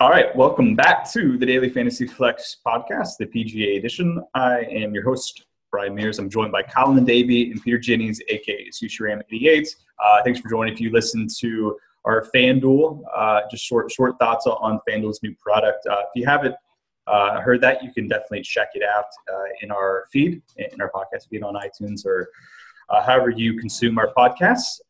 All right, welcome back to the Daily Fantasy Flex podcast, the PGA edition. I am your host, Bryan Mears. I'm joined by Colin Davey and Peter Jennings, aka SushiRam88. Thanks for joining. If you listen to our FanDuel, just short thoughts on FanDuel's new product. If you haven't heard that, you can definitely check it out in our feed, in our podcast feed on iTunes or however you consume our podcasts.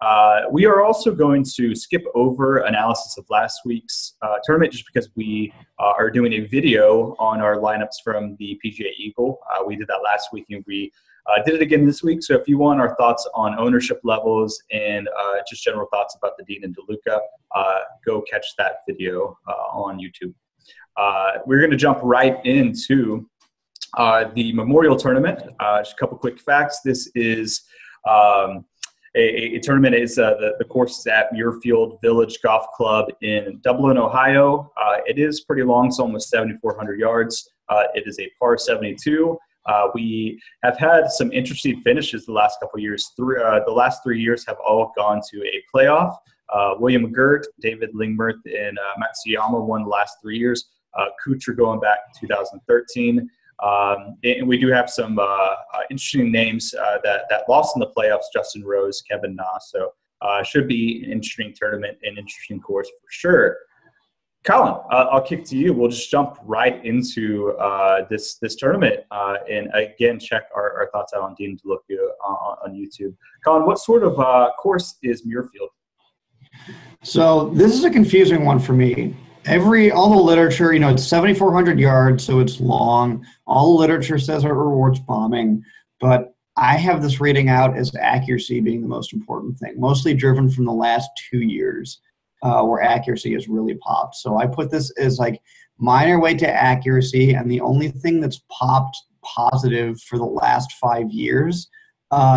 We are also going to skip over analysis of last week's tournament just because we are doing a video on our lineups from the PGA Eagle. We did that last week and we did it again this week. So if you want our thoughts on ownership levels and just general thoughts about the Dean and DeLuca, go catch that video on YouTube. We're going to jump right into the Memorial Tournament. Just a couple quick facts. This is a tournament. Is the course is at Muirfield Village Golf Club in Dublin, Ohio. It is pretty long. It's almost 7,400 yards. It is a par 72. We have had some interesting finishes the last couple of years. The last 3 years have all gone to a playoff. William Gert, David Lingmerth, and Matsuyama won the last 3 years. Kuchar going back to 2013. And we do have some interesting names that lost in the playoffs, Justin Rose, Kevin Na. So should be an interesting tournament, an interesting course for sure. Colin, I'll kick to you. We'll just jump right into this tournament and, again, check our thoughts out on Dean DeLuca on YouTube. Colin, what sort of course is Muirfield? So this is a confusing one for me. All the literature, it's 7,400 yards, so it's long. All the literature says it rewards bombing, but I have this rating out as accuracy being the most important thing, mostly driven from the last 2 years where accuracy has really popped. So I put this as like minor weight to accuracy, and the only thing that's popped positive for the last 5 years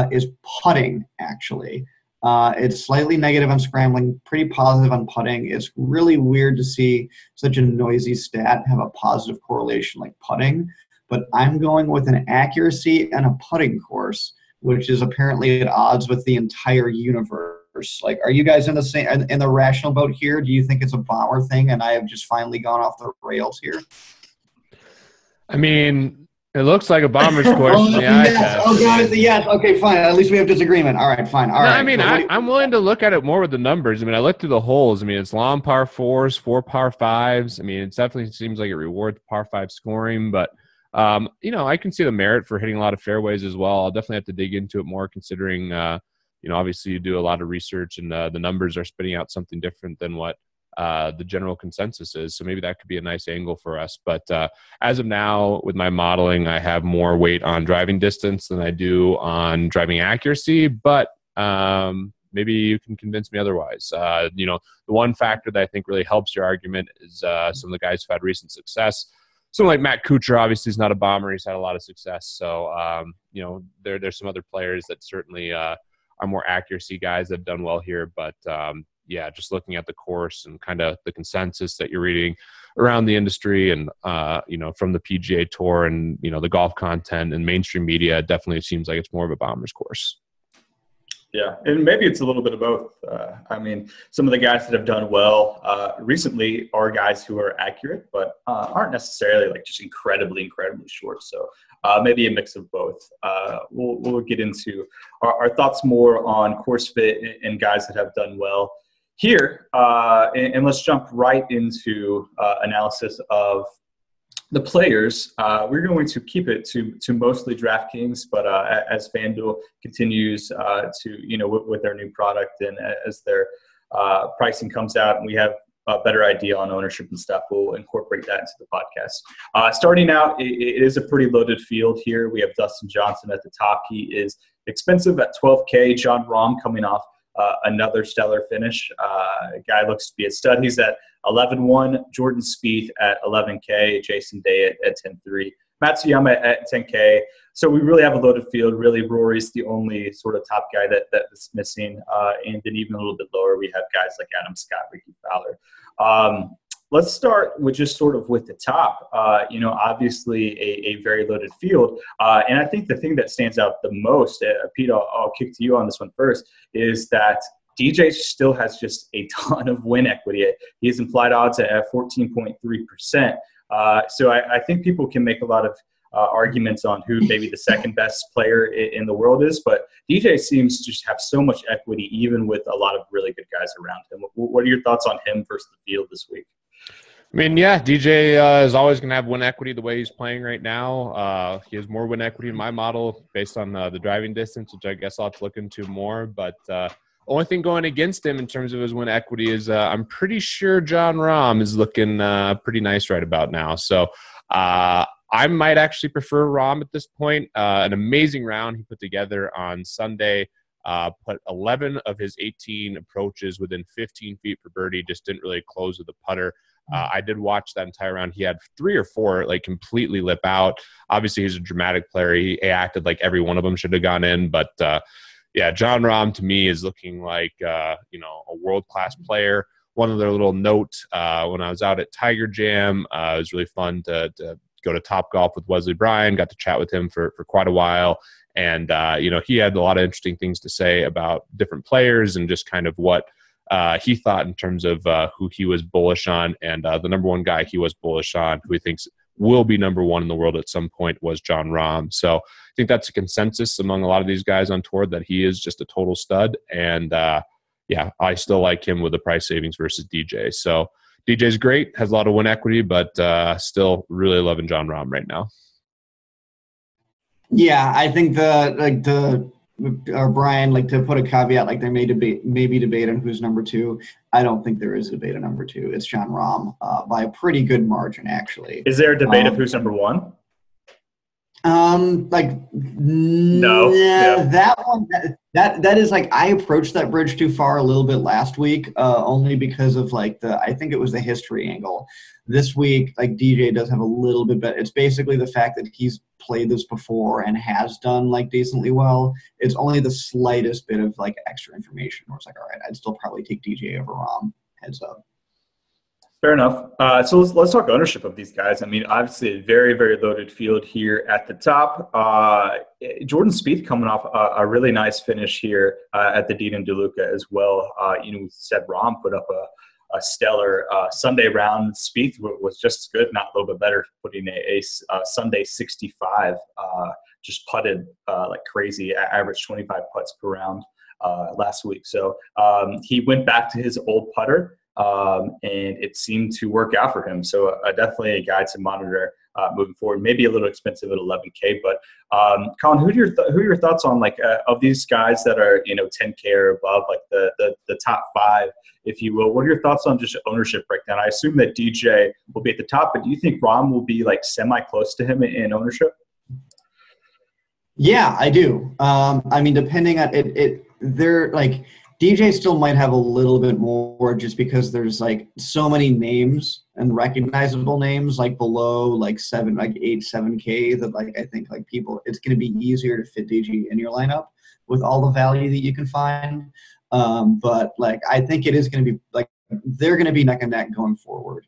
is putting, actually. It's slightly negative on scrambling, pretty positive on putting. It's really weird to see such a noisy stat have a positive correlation like putting, but I'm going with an accuracy and a putting course, which is apparently at odds with the entire universe. Like, are you guys in the rational boat here? Do you think it's a bomber thing and I have just finally gone off the rails here? I mean, it looks like a bomber's course. Yes. Oh, God. Yes. Okay, fine. At least we have disagreement. All right, fine. All right. I mean, I'm willing to look at it more with the numbers. I mean, I looked through the holes. I mean, it's long par fours, 4 par fives. I mean, it definitely seems like it rewards par five scoring. But, I can see the merit for hitting a lot of fairways as well. I'll definitely have to dig into it more considering, obviously you do a lot of research and the numbers are spitting out something different than what the general consensus is. So maybe that could be a nice angle for us. But as of now, with my modeling, I have more weight on driving distance than I do on driving accuracy. But maybe you can convince me otherwise. The one factor that I think really helps your argument is some of the guys who've had recent success. Someone like Matt Kuchar obviously is not a bomber. He's had a lot of success. So, there's some other players that certainly are more accuracy guys that have done well here. But yeah, just looking at the course and kind of the consensus that you're reading around the industry and, from the PGA Tour and, the golf content and mainstream media, it definitely seems like it's more of a bomber's course. Yeah, and maybe it's a little bit of both. I mean, some of the guys that have done well recently are guys who are accurate, but aren't necessarily like just incredibly short. So maybe a mix of both. We'll get into our thoughts more on course fit and guys that have done well here. And let's jump right into analysis of the players. We're going to keep it to mostly DraftKings, but as FanDuel continues with their new product and as their pricing comes out and we have a better idea on ownership and stuff, we'll incorporate that into the podcast. Starting out, it is a pretty loaded field here. We have Dustin Johnson at the top. He is expensive at $12K. Jon Rahm coming off another stellar finish. Guy looks to be a stud. He's at 11-1. Jordan Speith at 11K. Jason Day at 10-3. Matsuyama at 10K. So we really have a loaded field. Really, Rory's the only sort of top guy that's missing. And then even a little bit lower, we have guys like Adam Scott, Ricky Fowler. Let's start with just sort of with the top. Obviously a very loaded field. And I think the thing that stands out the most, Pete, I'll kick to you on this one first, is that DJ still has just a ton of win equity. He has implied odds at 14.3%. So I think people can make a lot of arguments on who maybe the second best player in the world is, but DJ seems to just have so much equity, even with a lot of really good guys around him. What are your thoughts on him versus the field this week? I mean, yeah, DJ is always going to have win equity the way he's playing right now. He has more win equity in my model based on the driving distance, which I guess I'll have to look into more. But only thing going against him in terms of his win equity is I'm pretty sure Jon Rahm is looking pretty nice right about now. So I might actually prefer Rahm at this point. An amazing round he put together on Sunday. Put 11 of his 18 approaches within 15 feet for birdie, just didn't really close with the putter. I did watch that entire round. He had 3 or 4 like completely lip out. Obviously, he's a dramatic player. He acted like every one of them should have gone in. But, yeah, Jon Rahm to me is looking like, a world-class player. One other little note, when I was out at Tiger Jam, it was really fun to go to Topgolf with Wesley Bryan, got to chat with him for quite a while. And, he had a lot of interesting things to say about different players and just kind of what he thought in terms of who he was bullish on. And the number one guy he was bullish on, who he thinks will be number one in the world at some point, was Jon Rahm. So I think that's a consensus among a lot of these guys on tour that he is just a total stud. And, I still like him with the price savings versus DJ. So DJ's great, has a lot of win equity, but still really loving Jon Rahm right now. Yeah, I think Bryan, to put a caveat, there may be debate on who's number 2. I don't think there is a debate on number 2. It's Jon Rahm by a pretty good margin, actually. Is there a debate of who's number 1? No. Yeah. That one, that is I approached that bridge too far a little bit last week, only because of I think it was the history angle. This week, DJ does have a little bit better. It's basically the fact that he's played this before and has done decently well. It's only the slightest bit of extra information where it's all right, I'd still probably take DJ over Rahm. Heads up. Fair enough. So let's talk ownership of these guys. I mean, obviously a very, very loaded field here at the top. Jordan Spieth coming off a really nice finish here at the Dean and DeLuca as well. We said Rahm put up a stellar Sunday round. Speith was just as good, not a little bit better, putting a Sunday 65. Just putted like crazy, average 25 putts per round last week. So he went back to his old putter, and it seemed to work out for him. So definitely a guy to monitor moving forward. Maybe a little expensive at $11K, but Colin, who are your thoughts on of these guys that are 10K or above, the top 5, if you will? What are your thoughts on just ownership breakdown? I assume that DJ will be at the top, but do you think Rahm will be semi close to him in ownership? Yeah, I do. I mean, depending on it, they're DJ still might have a little bit more just because there's so many names and recognizable names below 8, 7K that I think people, it's going to be easier to fit DJ in your lineup with all the value that you can find. But I think it is going to be they're going to be neck and neck going forward,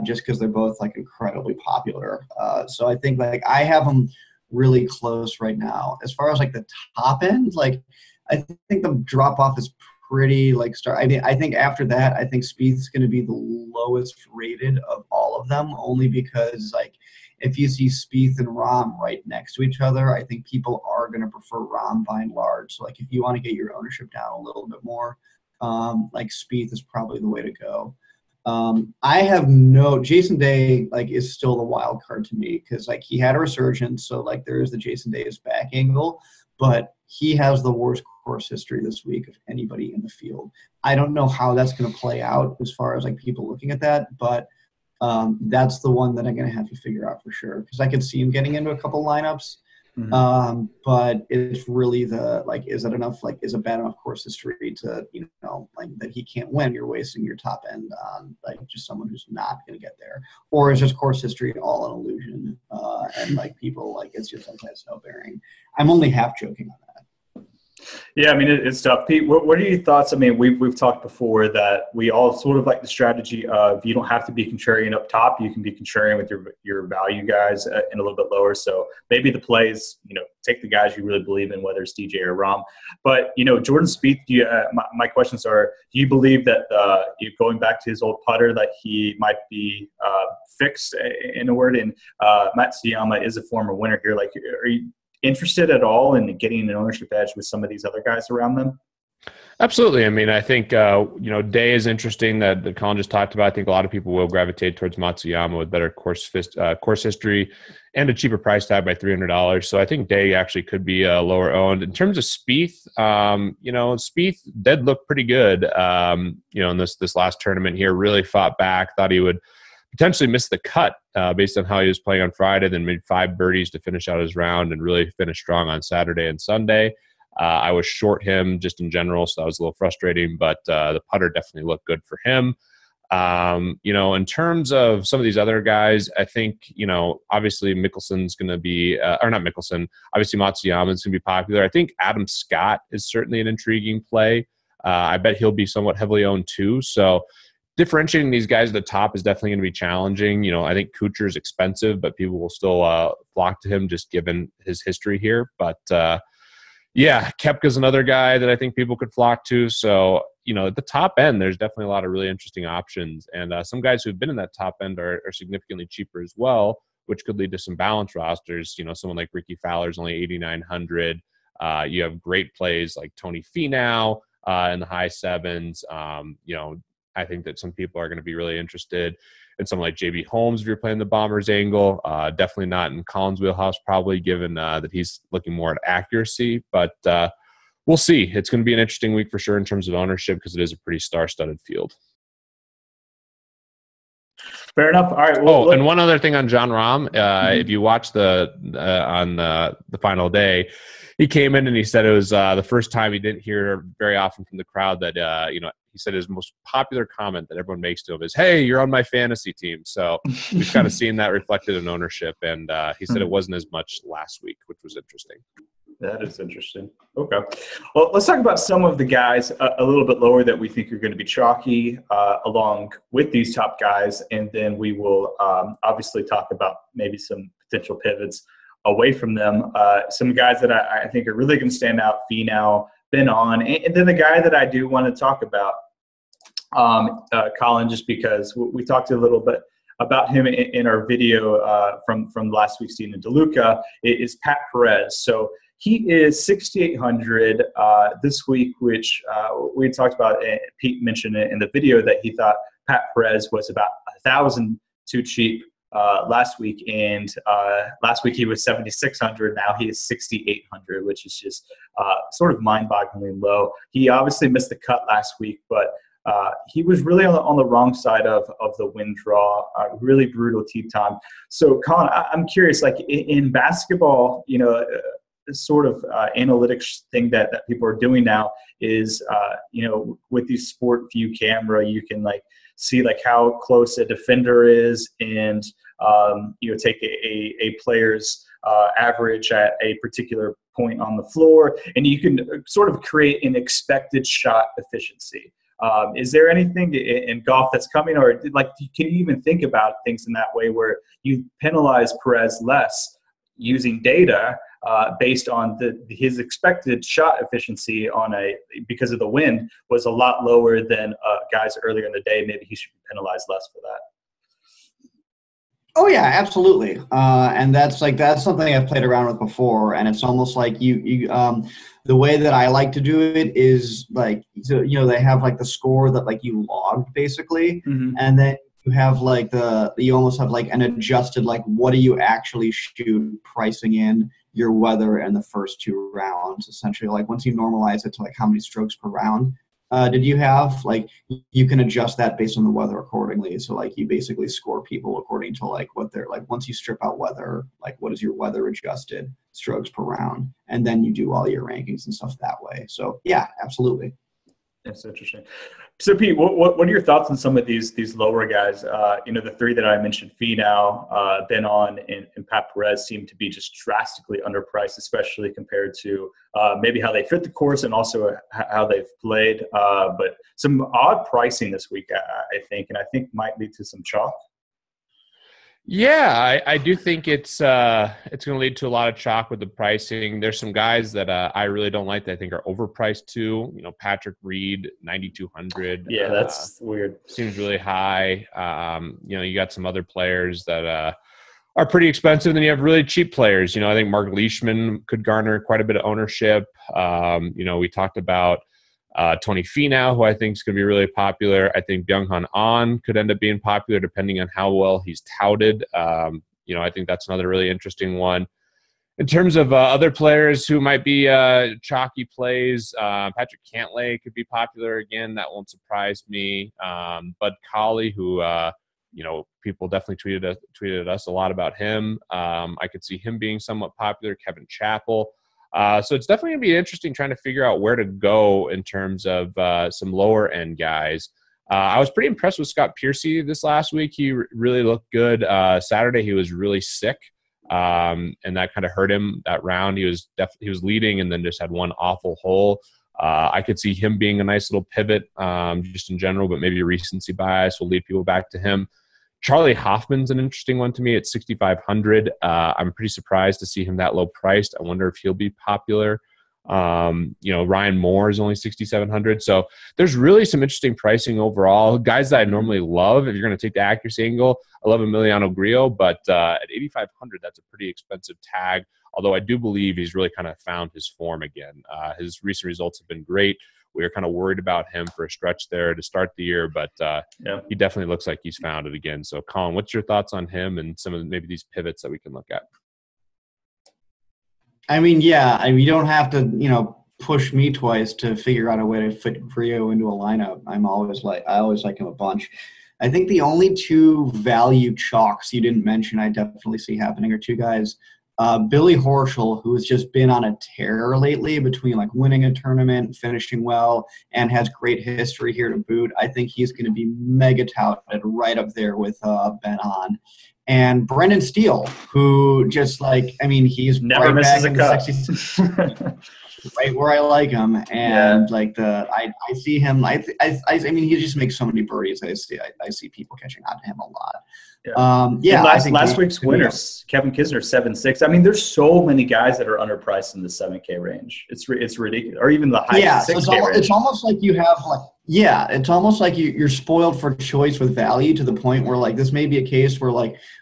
just because they're both incredibly popular. So I think I have them really close right now. As far as the top end, I think the drop off is pretty start. I mean, I think after that, I think Speith's going to be the lowest rated of all of them, only because if you see Speith and Rahm right next to each other, I think people are going to prefer Rahm by and large. So if you want to get your ownership down a little bit more, Speith is probably the way to go. I have Jason Day is still the wild card to me because he had a resurgence, so there is the Jason Day is back angle, but he has the worst course history this week of anybody in the field. I don't know how that's going to play out as far as people looking at that, but that's the one that I'm going to have to figure out for sure because I could see him getting into a couple lineups. Mm-hmm. But it's really is it enough? Is it bad enough course history to that he can't win? You're wasting your top end on just someone who's not going to get there, or is just course history all an illusion? And people it's just anti-snow bearing. I'm only half joking on that. Yeah, I mean, it's tough. Pete, what are your thoughts? I mean, we've talked before that we all sort of like the strategy of you don't have to be contrarian up top. You can be contrarian with your value guys and a little bit lower. So maybe the plays, take the guys you really believe in, whether it's DJ or Rahm. But, Jordan Spieth, my questions are, do you believe that going back to his old putter that he might be fixed, in a word, and Matsuyama is a former winner here. Like, are you interested at all in getting an ownership edge with some of these other guys around them? Absolutely. I mean, I think, Day is interesting that Colin just talked about. I think a lot of people will gravitate towards Matsuyama with better course history and a cheaper price tag by $300. So I think Day actually could be lower owned. In terms of Speith, Speith did look pretty good, in this last tournament here, really fought back, thought he would potentially missed the cut based on how he was playing on Friday, then made 5 birdies to finish out his round and really finished strong on Saturday and Sunday. I was short him just in general, so that was a little frustrating, but the putter definitely looked good for him. In terms of some of these other guys, I think, obviously Mickelson's going to be, or not Mickelson, obviously Matsuyama's going to be popular. I think Adam Scott is certainly an intriguing play. I bet he'll be somewhat heavily owned too, so differentiating these guys at the top is definitely going to be challenging. I think Kuchar is expensive, but people will still flock to him just given his history here. But, Koepka's another guy that I think people could flock to. So, at the top end, there's definitely a lot of really interesting options. And some guys who've been in that top end are significantly cheaper as well, which could lead to some balanced rosters. Someone like Ricky Fowler's only 8,900. You have great plays like Tony Finau in the high sevens. I think that some people are going to be really interested in someone like JB Holmes if you're playing the Bombers angle. Definitely not in Colin's wheelhouse, probably, given that he's looking more at accuracy. But we'll see. It's going to be an interesting week for sure in terms of ownership because it is a pretty star-studded field. Fair enough. All right. And one other thing on Jon Rahm. If you watch on the final day, he came in and he said it was the first time he didn't hear very often from the crowd that, he said his most popular comment that everyone makes to him is, "Hey, you're on my fantasy team." So we've kind of seen that reflected in ownership. And he said it wasn't as much last week, which was interesting. That is interesting. Okay. Well, let's talk about some of the guys a little bit lower that we think are going to be chalky along with these top guys. And then we will obviously talk about maybe some potential pivots away from them. Some guys that I think are really going to stand out, Finau, been on. And then the guy that I do want to talk about, Colin, just because we talked a little bit about him in our video from last week's Stephen DeLuca, is Pat Perez. So he is 6,800 this week, which we had talked about. Pete mentioned it in the video that he thought Pat Perez was about 1,000 too cheap last week. And last week he was 7,600. Now he is 6,800, which is just sort of mind-bogglingly low. He obviously missed the cut last week, but he was really on the wrong side of the wind draw, really brutal tee time. So, Colin, I'm curious, like in basketball, sort of analytics thing that people are doing now is, with the Sport View camera, you can see how close a defender is and, take a player's average at a particular point on the floor, and you can sort of create an expected shot efficiency. Is there anything in golf that's coming, or can you even think about things in that way where you penalize Perez less using data based on his expected shot efficiency because of the wind was a lot lower than guys earlier in the day? Maybe he should be penalized less for that. Oh yeah, absolutely. And that's something I've played around with before, and it's almost like you the way that I like to do it is they have the score that you logged basically, mm-hmm. and then you have you almost have an adjusted what do you actually shoot pricing in your weather in the first 2 rounds, essentially. Once you normalize it to how many strokes per round did you have, you can adjust that based on the weather accordingly. So you basically score people according to what they're once you strip out weather, what is your weather adjusted strokes per round, and then you do all your rankings and stuff that way. So yeah, absolutely. That's interesting. So Pete, what are your thoughts on some of these lower guys? The three that I mentioned, Finau, Ben On, and Pat Perez, seem to be just drastically underpriced, especially compared to maybe how they fit the course and also how they've played. But some odd pricing this week, I think, and I think might lead to some chalk. Yeah, I do think it's going to lead to a lot of chalk with the pricing. There's some guys that I really don't like that I think are overpriced too. Patrick Reed, 9,200. Yeah, that's weird. Seems really high. You got some other players that are pretty expensive. Then you have really cheap players. I think Mark Leishman could garner quite a bit of ownership. We talked about Tony Finau, who I think is going to be really popular. I think Byung-Hun An could end up being popular depending on how well he's touted. I think that's another really interesting one. In terms of other players who might be chalky plays, Patrick Cantlay could be popular again. That won't surprise me. Bud Colley, who people definitely tweeted us a lot about him. I could see him being somewhat popular. Kevin Chappell. So it's definitely going to be interesting trying to figure out where to go in terms of some lower end guys. I was pretty impressed with Scott Piercy this last week. He really looked good. Saturday he was really sick, and that kind of hurt him that round. He was leading and then just had one awful hole. I could see him being a nice little pivot just in general, but maybe recency bias will lead people back to him. Charlie Hoffman's an interesting one to me at 6,500. I'm pretty surprised to see him that low priced. I wonder if he'll be popular. Ryan Moore is only 6,700. So there's really some interesting pricing overall. Guys that I normally love, if you're going to take the accuracy angle, I love Emiliano Grillo, but at 8,500, that's a pretty expensive tag. Although I do believe he's really kind of found his form again. His recent results have been great. We were kind of worried about him for a stretch there to start the year, but he definitely looks like he's found it again. So, Colin, what's your thoughts on him and some of maybe these pivots that we can look at? You don't have to, push me twice to figure out a way to fit Grillo into a lineup. I always like him a bunch. I think the only two value chalks you didn't mention I definitely see happening are two guys. Billy Horschel, who has just been on a tear lately between winning a tournament, finishing well, and has great history here to boot. I think he's going to be mega touted right up there with Ben On. And Brendan Steele, who just he's never right misses back a cut. Right where I like him, and I see him. He just makes so many birdies. I see people catching on to him a lot. Last week's winners, Kevin Kisner 7.6. There's so many guys that are underpriced in the 7K range. It's ridiculous, or even the high 6K range. It's almost like you have it's almost like you're spoiled for choice with value to the point where this may be a case where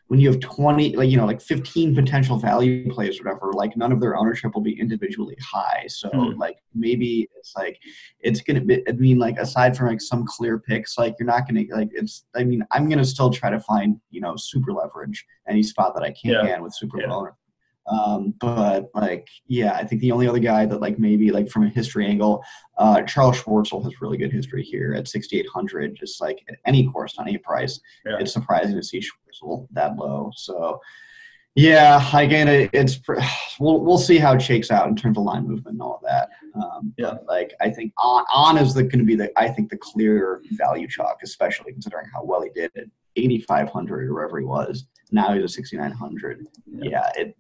when you have 20, 15 potential value plays, whatever, none of their ownership will be individually high. So maybe it's going to be, aside from some clear picks, you're not going to I'm going to still try to find, super leverage any spot that I can with super owner. I think the only other guy that maybe from a history angle, Charles Schwartzel has really good history here at 6,800. Just at any course on any price, it's surprising to see Schwartzel that low. So again, we'll see how it shakes out in terms of line movement and all of that. I think on is going to be the clear value chalk, especially considering how well he did at 8,500 or wherever he was. Now he's at 6,900.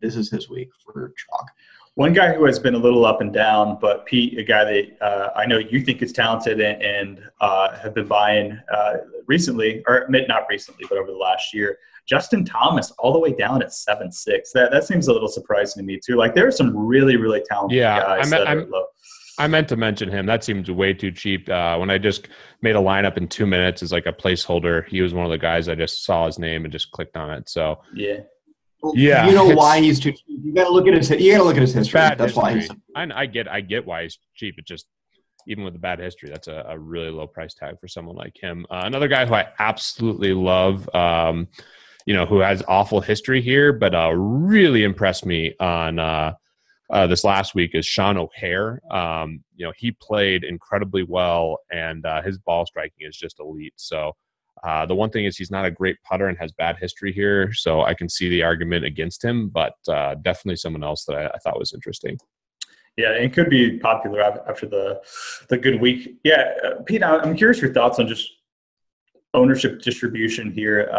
This is his week for chalk. One guy who has been a little up and down, but Pete, a guy that I know you think is talented and have been buying recently, or not recently, but over the last year, Justin Thomas, all the way down at 7.6. That seems a little surprising to me too. There are some really, really talented guys that are low. I meant to mention him. That seemed way too cheap. When I just made a lineup in 2 minutes as a placeholder, he was one of the guys I just saw his name and just clicked on it. So you know why he's too cheap. You got to look at his history. That's why he's. I get why he's cheap. It just even with the bad history, that's a really low price tag for someone like him. Another guy who I absolutely love, who has awful history here, but really impressed me on. This last week is Sean O'Hare. He played incredibly well, and his ball striking is just elite. So the one thing is he's not a great putter and has bad history here, so I can see the argument against him, but definitely someone else that I thought was interesting. Yeah, it could be popular after the good week. Yeah, Pete, I'm curious your thoughts on just ownership distribution here.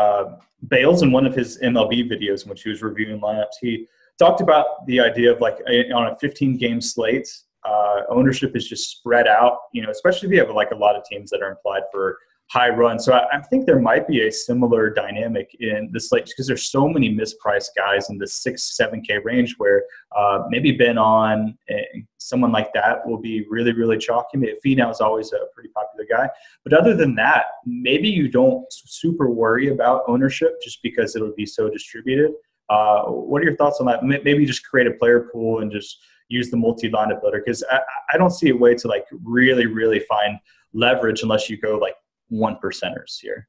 Bales, in one of his MLB videos in which he was reviewing lineups, he talked about the idea of like on a 15-game slate, ownership is just spread out, especially if you have like a lot of teams that are implied for high runs. So I think there might be a similar dynamic in the slate because there's so many mispriced guys in the 6-7K range where maybe Ben on someone like that will be really, really chalky. Finau is always a pretty popular guy. But other than that, maybe you don't super worry about ownership just because it'll be so distributed. What are your thoughts on that? Maybe just create a player pool and just use the multi-lineup builder because I don't see a way to like really, really find leverage unless you go like 1%ers here.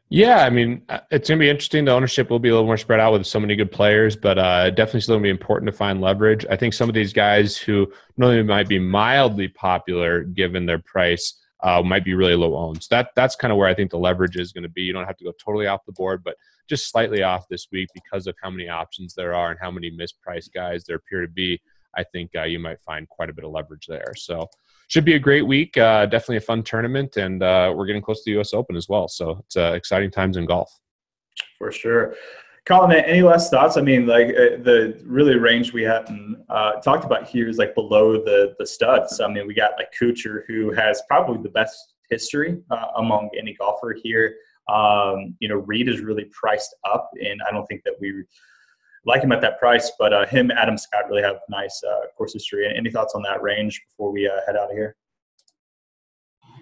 Yeah, I mean, it's going to be interesting. The ownership will be a little more spread out with so many good players, but definitely still going to be important to find leverage. I think some of these guys who not only might be mildly popular given their price might be really low owned. So that's kind of where I think the leverage is going to be. You don't have to go totally off the board, but just slightly off this week because of how many options there are and how many mispriced guys there appear to be. I think you might find quite a bit of leverage there. So should be a great week. Definitely a fun tournament, and we're getting close to the U.S. Open as well. So it's exciting times in golf. For sure. Colin, any last thoughts? I mean, like the really range we haven't talked about here is like below the studs. I mean, we got like Kuchar, who has probably the best history among any golfer here. Reed is really priced up, and I don't think that we like him at that price, but Adam Scott really have nice course history. Any thoughts on that range before we head out of here?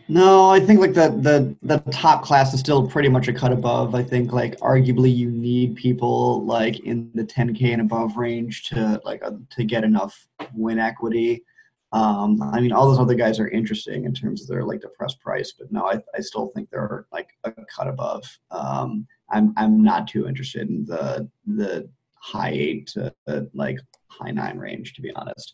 No, I think like the top class is still pretty much a cut above. I think like arguably you need people like in the 10K and above range to get enough win equity. I mean, all those other guys are interesting in terms of their like depressed price, but no, I still think they're like a cut above. I'm not too interested in the high 8 to like high 9 range, to be honest.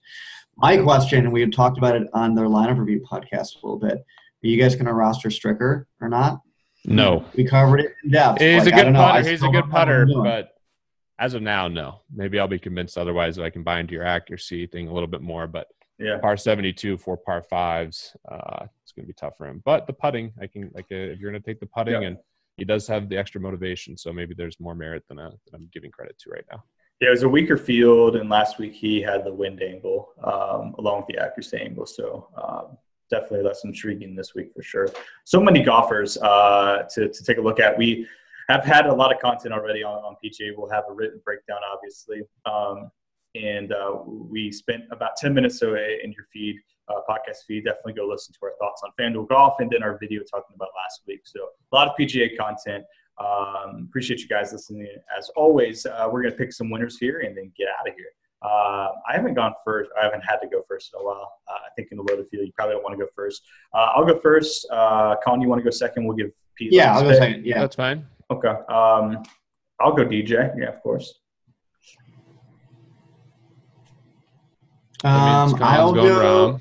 My question, and we had talked about it on their lineup review podcast a little bit. Are you guys going to roster Stricker or not? No. We covered it in depth. He's a good putter. He's a good putter, but as of now, no. Maybe I'll be convinced otherwise if I can buy into your accuracy thing a little bit more. But yeah, par 72 for par 5s, it's going to be tough for him. But the putting, I can if you're going to take the putting and he does have the extra motivation, so maybe there's more merit than I'm giving credit to right now. Yeah, it was a weaker field, and last week he had the wind angle along with the accuracy angle, so definitely less intriguing this week for sure. So many golfers to take a look at. We have had a lot of content already on PGA. We'll have a written breakdown, obviously, and we spent about 10 minutes so in your feed. Podcast feed, definitely go listen to our thoughts on FanDuel Golf and then our video talking about last week. So a lot of PGA content. Appreciate you guys listening. As always, we're going to pick some winners here and then get out of here. I haven't gone first. I haven't had to go first in a while. I think in the loaded field, you probably don't want to go first. I'll go first. Colin, you want to go second? We'll give Pete. Yeah, I'll go second. Yeah, that's fine. Okay. I'll go DJ. Yeah, of course. I'll go.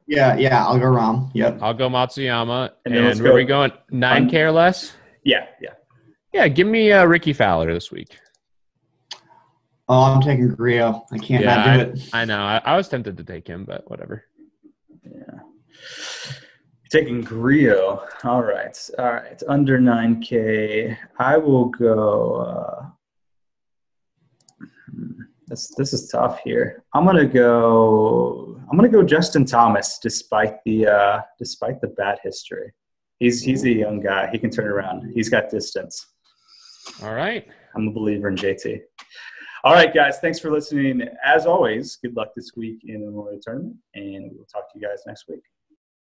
Yeah, I'll go Rahm. Yep. I'll go Matsuyama. And where are we going? 9K or less? Yeah. Yeah, give me Ricky Fowler this week. Oh, I'm taking Grillo. I can't not do it. I know. I was tempted to take him, but whatever. Yeah. Taking Grillo. All right. Under 9K. I will go This is tough here. I'm gonna go Justin Thomas, despite the bad history. He's a young guy. He can turn around. He's got distance. All right. I'm a believer in JT. All right, guys. Thanks for listening. As always, good luck this week in the Memorial Tournament, and we'll talk to you guys next week.